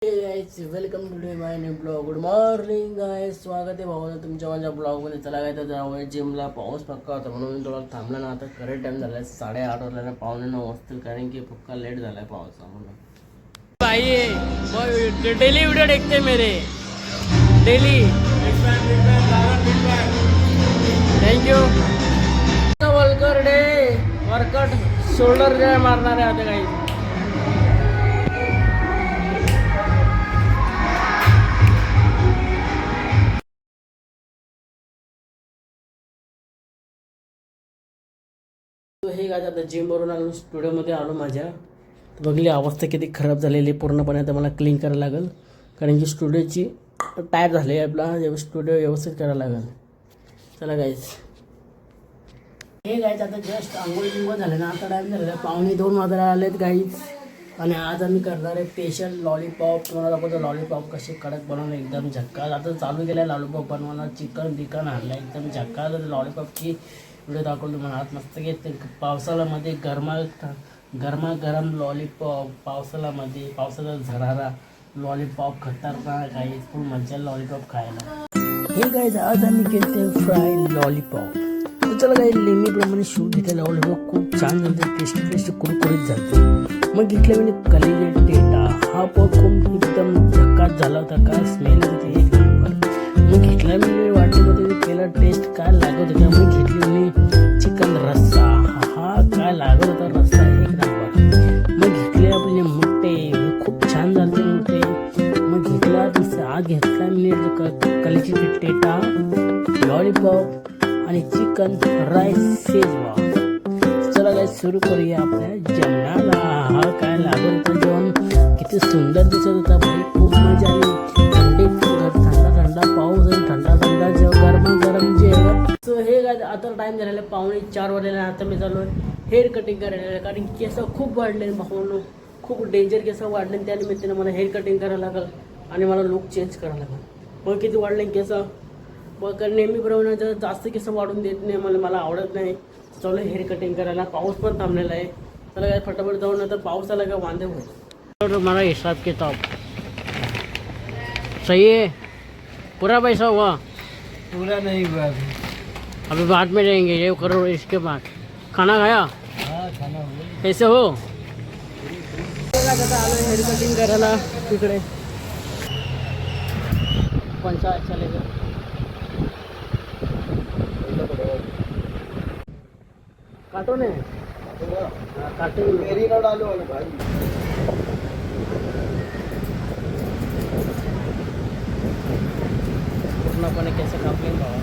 Welcome to my new blog. Good morning guys, स्वागत आहे भावाला तुमच्या माझ्या ब्लॉगमध्ये. चला काय तर जाऊया जिमला. पाऊस पक्का होता म्हणून मी थोडा थांबला ना. आता करेक्ट टाईम झाला आहे 8:30 वाजला, 8:45 वाजतील, कारण की पक्का लेट झाला आहे पावसा म्हणून. भाई डेली वीडियो देखते मेरे डेली. थँक्यू. वलकर डे वर्कआउट शोल्डर जे मारणार आहे आता काही. हे काय आता जिमवरून आलो, स्टुडिओमध्ये आलो माझ्या. बघली अवस्था किती खराब झालेली पूर्णपणे. आता मला क्लीन करायला लागेल, कारण की स्टुडिओची टायर झाली आहे. आपला स्टुडिओ व्यवस्थित करायला लागेल. चला गाईज. हे गाईज आता जस्ट आंघोळ झाले ना. आता टाईम झालेला 1:45 वाजायला आलेत गाईज. आणि आज आम्ही करणार आहे स्पेशल लॉलीपॉप. तुम्हाला दाखवतो लॉलीपॉप कसे कडक बनवलं, एकदम झक्कास. आता चालू केलं आहे लॉलीपॉप बनवायला. चिकन आणलं एकदम झक्कास. लॉलीपॉपची व्हिडिओ दाखवतो तुम्हाला. आज मस्त घेते पावसाळ्यामध्ये गरम लॉलीपॉप. पावसाचा झरारा लॉलीपॉप खतरनाक आहे. फुल मजा लॉलीपॉप खायला. हे गाईज आज आम्ही केले फ्राय लॉलीपॉप. तर चला काही नेहमीप्रमाणे शूट घेतले. लॉलीपॉप खूप छान झाले, टेस्टी कुरकुरीत झाले. मग घेतलं मी कलेजे टेटा. हा पॉप खूप एकदम झक्कास झाला होता. का स्मेल होती एक नंबर. मग घेतला मी वाटल्यामध्ये केला टेस्ट काय लागत होता. मग घेतली मी चिकन रस्सा. हा काय लागत होता रस्सा एक नंबर. मग घेतले आपले मुठे, खूप छान झाले मुठे. मग घेतला आज घेतला मी कलेजी टेटा, लॉलीपॉप आणि चिकन राईस शेजवान. चला काय सुरू करूया आपल्या जेवणाला. हा काय लागत होता जेवण, किती सुंदर दिसत होता भाई. खूप मजा आली. थंडा पाऊस आणि थंडा गरम जेवण. सो हे काय आता टाइम झालेला 3:45 वाजलेला. आता मी चालू हेअर कटिंग करायला, कारण केस खूप वाढले भाऊनो. खूप डेंजर केस वाढले. त्या निमित्ताने मला हेअर कटिंग करायला लागेल आणि मला लुक चेंज करायला लागेल. मग किती वाढले केस बघ. नेहमीप्रमाणे जर जास्त केस वाढून देत नाही मला आवडत नाही. चालू हेअर कटिंग करायला. पाऊस पण थांबलेला आहे. त्याला काय फटाफट जाऊन नंतर पाऊस आला का वांदे होईल. हमारा हिसाब किताब सही है. पूरा पैसा हुआ? पूरा नहीं हुआ अभी बाद में रहेंगे. ये करो इसके बाद. खाना खाया? हाँ खाना हुआ. कैसे हो? आलो हेअर कटिंग करायला तिकडे. कोणता चालेल? काटो ने काटो मेरी ना डालो वाले भाई. पूर्णपणे केस कापले भावा.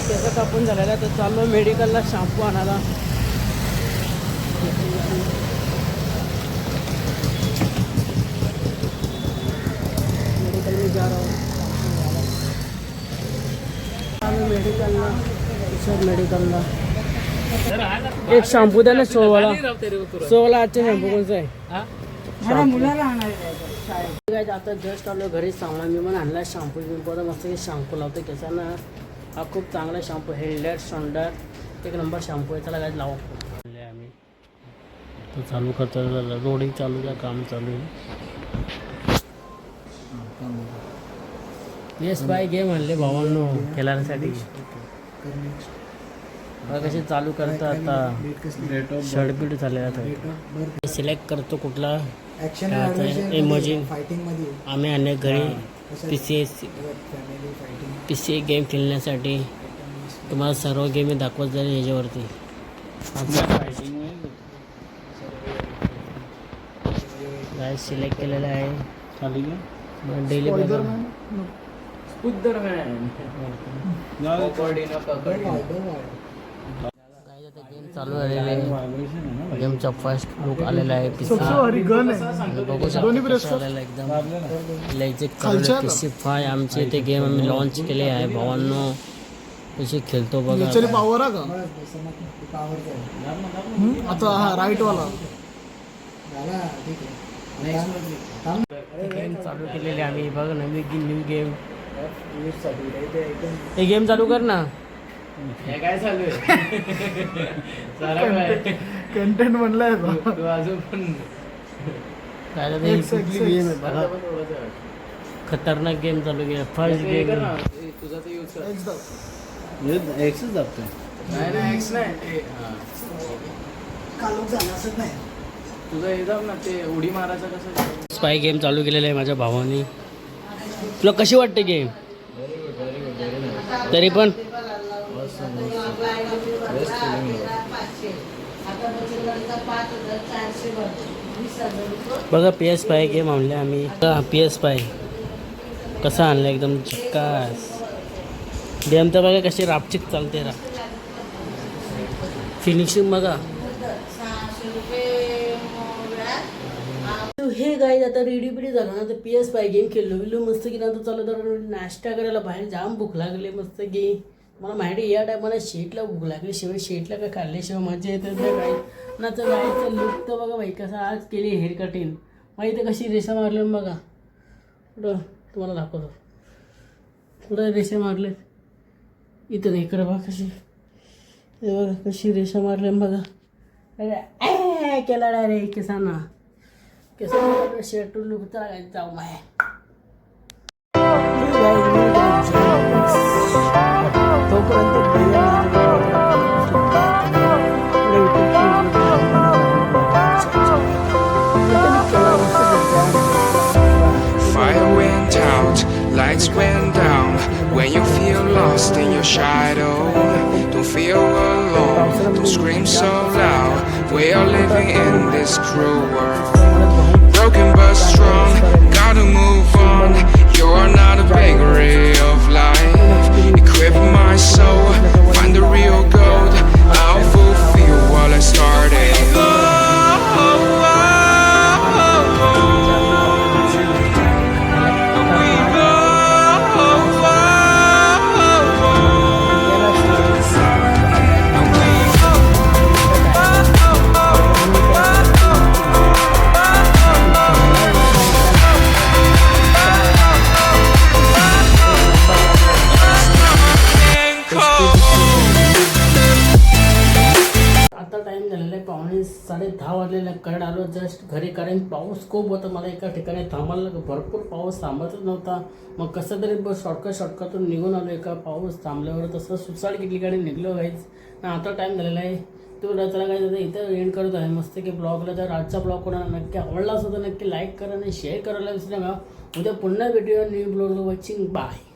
केस कापून झालेला. तर चाललो मेडिकलला शॅम्पू आणायला. मेडिकल में जा रहा हूँ. मेडिकलला मेडिकलला एक शॅम्पू द्या ना. 100वाला आजचा शॅम्पू कोणचा आहे? आता जस्ट आलो घरी. सांगला मी पण आणला शॅम्पू. मी मस्त शॅम्पू लावतो केसांना. हा खूप चांगला शॅम्पू. हेल्डर शोल्डर एक नंबर शॅम्पू आहे. त्याला काय लावू आम्ही. तो चालू करतो. रोडिंग चालू आहे, काम चालू आहे. येस बाय गेम आणले भावांनो खेळण्यासाठी. कसे चालू करतो आता. शर्टबीट झाले. आता सिलेक्ट करतो कुठला इमर्जिंग. आम्ही आणले घरी पीसी गेम खेळण्यासाठी. तुम्हाला सर्व गेम दाखवत जाईल ह्याच्यावरती. काय सिलेक्ट केलेलं आहे डेली. गेम चालू झालेला आहे. गेमचा फर्स्ट लुक आलेला आहे. बघू शकतो एकदम लेजिक PS5 आमचे ते गेम आम्ही लॉन्च केले आहे भावांनो. कशी खेळतो बघा ॲक्च्युली पॉवर आहे का आता हा राईट वाला गेम चालू केलेले आम्ही बघ नवीन न्यू गेम हे गेम चालू कर ना काय चालू आहे कंटेंट म्हणलंय तू अजून पण काय झालं, ही कुठली गेम आहे बघा खतरनाक गेम चालू केला फर्स्ट गेम तुझा ते यूज कर एक्सच दाबतोय नाही एक्स नाही तुझं हे दाब ना ते उडी मारायचं कसं स्पाय गेम चालू केलेला आहे माझ्या भावाने तुला कशी वाटते गेम तरी पण बघा PS5 गेम आणले आम्ही PS5 कसा आणला एकदम झक्कास गेम तर बघा कशी रापचिक चालते फिनिशिंग बघा हे गाईज आता रेडी बिडी झालं ना तर PS5 गेम खेळलो बिलो मस्त की नंतर चालू तर नाश्ता करायला बाहेर जाम भूक लागली मस्त की मला माहिती या टायमाला शेटला भूक लागली शिवाय शेटला काय खाल्ल्याशिवाय मजा येते तर काय ना तर गाईचं लुक तर बघा भाई कसं आज केली हेअर कटिंग माहिती कशी रेषा मारली बघा कुठं तुम्हाला दाखवतो कुठं रेषा मारले इथं नाही इकडं बघा कशी हे बघा कशी रेषा मारली बघा अरे केला डायरेक्ट केसांना केसांना शर्ट लुक तर जाऊ माय Fire went out, lights went down. When you feel lost in your shadow, don't feel alone, don't scream so loud. We are living in this cruel world. Broken but strong, gotta move on. You are not a bakery of life. Equip my soul, find the real gold. I'll fulfill what I started. आता time झालेला आहे 9:30 वाजलेला करड आलो just घरी कारण पाऊस खूप होता मला एका ठिकाणी थांबायला भरपूर पाऊस थांबतच नव्हता मग कसं तरी शॉर्टकटून निघून आलो एका पाऊस थांबल्यावर तसं सुसाट किती गाडी निघलो काहीच आता टाइम झालेला आहे तो चला काय इथं एंड करत आहे मस्त की ब्लॉगला तर आजचा ब्लॉग कोणाला नक्की आवडला असं तर नक्की लाईक करा आणि शेअर करायला विसरू नका उद्या पुन्हा भेटूया न्यू ब्लॉग वॉचिंग बाय